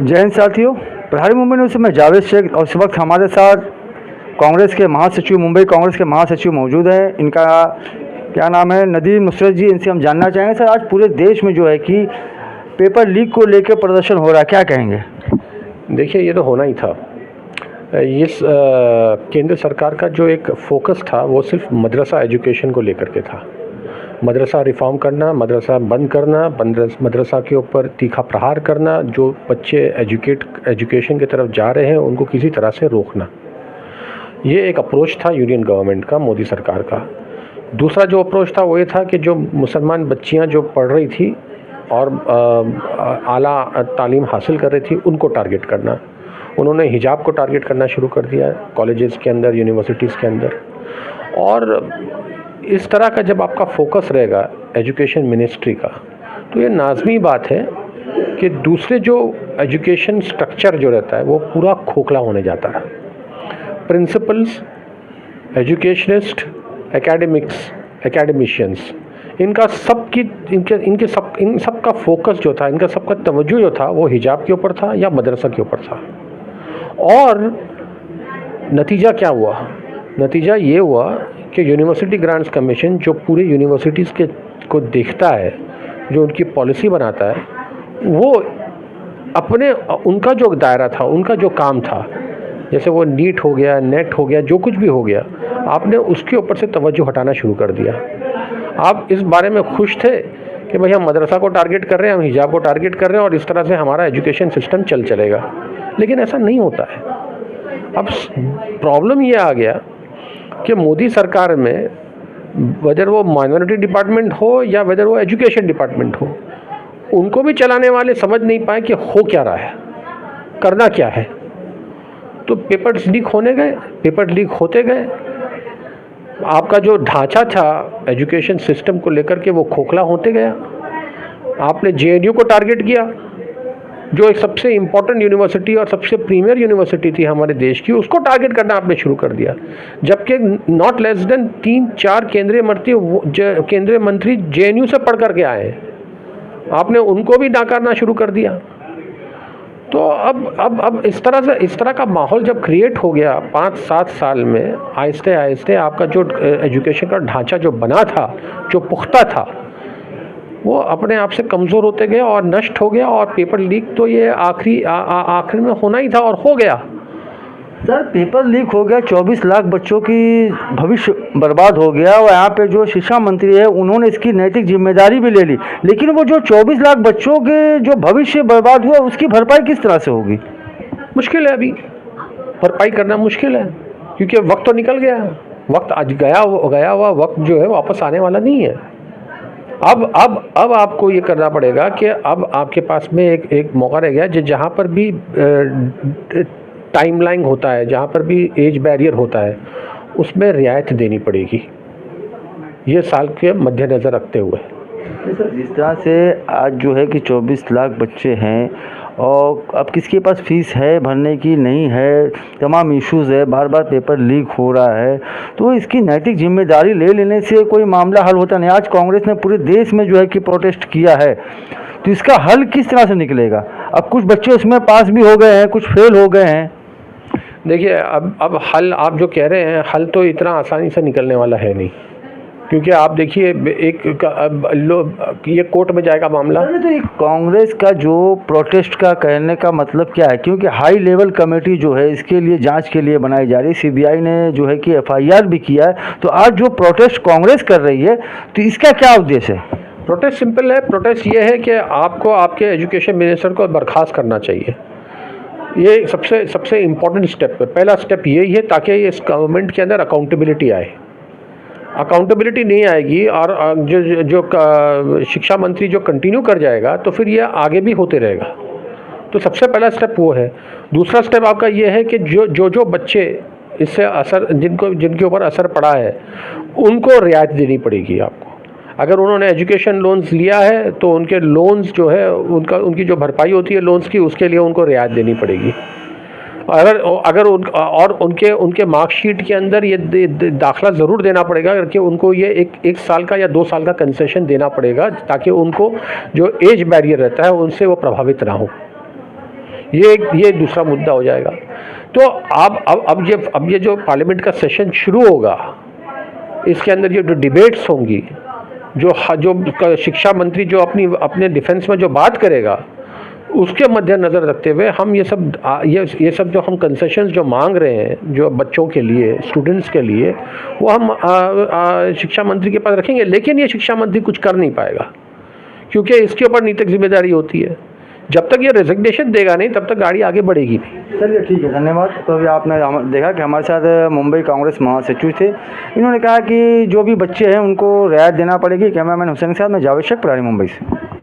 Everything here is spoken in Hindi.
जय हिंद साथियों, प्रहारी मुंबई न्यूज़ से मैं जावेद शेख और इस वक्त हमारे साथ कांग्रेस के महासचिव, मुंबई कांग्रेस के महासचिव मौजूद हैं। इनका क्या नाम है, नदीम नुसरत जी। इनसे हम जानना चाहेंगे सर, आज पूरे देश में जो है कि पेपर लीक को लेकर प्रदर्शन हो रहा है, क्या कहेंगे? देखिए, ये तो होना ही था। इस केंद्र सरकार का जो एक फोकस था वो सिर्फ मदरसा एजुकेशन को लेकर के था। मदरसा रिफॉर्म करना, मदरसा बंद करना, मदरसा के ऊपर तीखा प्रहार करना, जो बच्चे एजुकेशन की तरफ जा रहे हैं उनको किसी तरह से रोकना। ये एक अप्रोच था यूनियन गवर्नमेंट का, मोदी सरकार का। दूसरा जो अप्रोच था वो ये था कि जो मुसलमान बच्चियां जो पढ़ रही थी और आला तालीम हासिल कर रही थी उनको टारगेट करना। उन्होंने हिजाब को टारगेट करना शुरू कर दिया कॉलेजेस के अंदर, यूनिवर्सिटीज़ के अंदर। और इस तरह का जब आपका फोकस रहेगा एजुकेशन मिनिस्ट्री का, तो ये लाज़मी बात है कि दूसरे जो एजुकेशन स्ट्रक्चर जो रहता है वो पूरा खोखला होने जाता है। प्रिंसिपल्स, एजुकेशनिस्ट, एकेडमिशियंस, इन सब का फोकस जो था, इनका सबका तवज्जो जो था वो हिजाब के ऊपर था या मदरसा के ऊपर था। और नतीजा क्या हुआ? नतीजा ये हुआ कि यूनिवर्सिटी ग्रांट्स कमीशन जो पूरे यूनिवर्सिटीज़ को देखता है, जो उनकी पॉलिसी बनाता है, वो उनका जो दायरा था, उनका जो काम था, जैसे वो नीट हो गया, नेट हो गया, जो कुछ भी हो गया, आपने उसके ऊपर से तवज्जो हटाना शुरू कर दिया। आप इस बारे में खुश थे कि भाई हम मदरसा को टारगेट कर रहे हैं, हम हिजाब को टारगेट कर रहे हैं और इस तरह से हमारा एजुकेशन सिस्टम चलेगा। लेकिन ऐसा नहीं होता है। अब प्रॉब्लम ये आ गया कि मोदी सरकार में, वेदर वो माइनॉरिटी डिपार्टमेंट हो या वेदर वो एजुकेशन डिपार्टमेंट हो, उनको भी चलाने वाले समझ नहीं पाए कि हो क्या रहा है, करना क्या है। तो पेपर्स लीक होते गए। आपका जो ढांचा था एजुकेशन सिस्टम को लेकर के वो खोखला होते गया। आपने जेएनयू को टारगेट किया, जो एक सबसे इम्पोर्टेंट यूनिवर्सिटी और सबसे प्रीमियर यूनिवर्सिटी थी हमारे देश की, उसको टारगेट करना आपने शुरू कर दिया। जबकि नॉट लेस देन 3-4 केंद्रीय मंत्री जेएनयू से पढ़ करके आए हैं, आपने उनको भी नाकारना शुरू कर दिया। तो अब इस तरह का माहौल जब क्रिएट हो गया 5-7 साल में, आहिस्ते आहिस्ते आपका जो एजुकेशन का ढांचा जो बना था, जो पुख्ता था, वो अपने आप से कमज़ोर होते गए और नष्ट हो गया। और पेपर लीक तो ये आखिर में होना ही था और हो गया। सर, पेपर लीक हो गया, 24 लाख बच्चों की भविष्य बर्बाद हो गया और यहाँ पे जो शिक्षा मंत्री है उन्होंने इसकी नैतिक जिम्मेदारी भी ले ली। लेकिन वो जो 24 लाख बच्चों के जो भविष्य बर्बाद हुआ, उसकी भरपाई किस तरह से होगी? मुश्किल है, अभी भरपाई करना मुश्किल है, क्योंकि वक्त तो निकल गया। वक्त आज गया हुआ वक्त जो है वापस आने वाला नहीं है। अब आपको ये करना पड़ेगा कि अब आपके पास में एक मौका रह गया, जहाँ पर भी टाइमलाइन होता है, जहाँ पर भी एज बैरियर होता है, उसमें रियायत देनी पड़ेगी, ये साल के मद्देनज़र रखते हुए। जिस तरह से आज जो है कि 24 लाख बच्चे हैं और अब किसके पास फीस है भरने की, नहीं है, तमाम इश्यूज़ है, बार बार पेपर लीक हो रहा है, तो इसकी नैतिक जिम्मेदारी ले लेने से कोई मामला हल होता नहीं। आज कांग्रेस ने पूरे देश में जो है कि प्रोटेस्ट किया है, तो इसका हल किस तरह से निकलेगा? अब कुछ बच्चे उसमें पास भी हो गए हैं, कुछ फेल हो गए हैं। देखिए, अब हल आप जो कह रहे हैं, हल तो इतना आसानी से निकलने वाला है नहीं, क्योंकि आप देखिए ये कोर्ट में जाएगा मामला। तो एक कांग्रेस का जो प्रोटेस्ट का कहने का मतलब क्या है? क्योंकि हाई लेवल कमेटी जो है इसके लिए जांच के लिए बनाई जा रही है, सीबीआई ने जो है कि एफआईआर भी किया है। तो आज जो प्रोटेस्ट कांग्रेस कर रही है, तो इसका क्या उद्देश्य है? प्रोटेस्ट सिंपल है। प्रोटेस्ट ये है कि आपको आपके एजुकेशन मिनिस्टर को बर्खास्त करना चाहिए। ये सबसे इम्पोर्टेंट स्टेप है। पहला स्टेप यही है, ताकि इस गवर्नमेंट के अंदर अकाउंटेबिलिटी आए। अकाउंटेबिलिटी नहीं आएगी और जो शिक्षा मंत्री जो कंटिन्यू कर जाएगा, तो फिर ये आगे भी होते रहेगा। तो सबसे पहला स्टेप वो है। दूसरा स्टेप आपका ये है कि जो बच्चे इससे जिनके ऊपर असर पड़ा है, उनको रियायत देनी पड़ेगी आपको। अगर उन्होंने एजुकेशन लोन्स लिया है तो उनके लोन्स जो है, उनकी जो भरपाई होती है लोन्स की, उसके लिए उनको रियायत देनी पड़ेगी। अगर उनके मार्कशीट के अंदर ये दाखला ज़रूर देना पड़ेगा कि उनको ये एक साल का या 2 साल का कंसेशन देना पड़ेगा, ताकि उनको जो एज बैरियर रहता है उनसे वो प्रभावित ना हो। ये दूसरा मुद्दा हो जाएगा। तो अब ये जो पार्लियामेंट का सेशन शुरू होगा, इसके अंदर ये जो डिबेट्स होंगी, जो शिक्षा मंत्री जो अपने डिफेंस में जो बात करेगा, उसके मद्देनज़र रखते हुए हम ये सब जो हम कंसेशंस जो मांग रहे हैं जो बच्चों के लिए, स्टूडेंट्स के लिए, वो हम शिक्षा मंत्री के पास रखेंगे। लेकिन ये शिक्षा मंत्री कुछ कर नहीं पाएगा, क्योंकि इसके ऊपर नैतिक जिम्मेदारी होती है। जब तक ये रेजिग्नेशन देगा नहीं, तब तक गाड़ी आगे बढ़ेगी नहीं। चलिए ठीक है, धन्यवाद। तो अभी आपने देखा कि हमारे साथ मुंबई कांग्रेस महासचिव थे। इन्होंने कहा कि जो भी बच्चे हैं उनको रियायत देना पड़ेगी। कैमरामैन हुसैन के साथ मैं जावेद शेख, मुंबई से।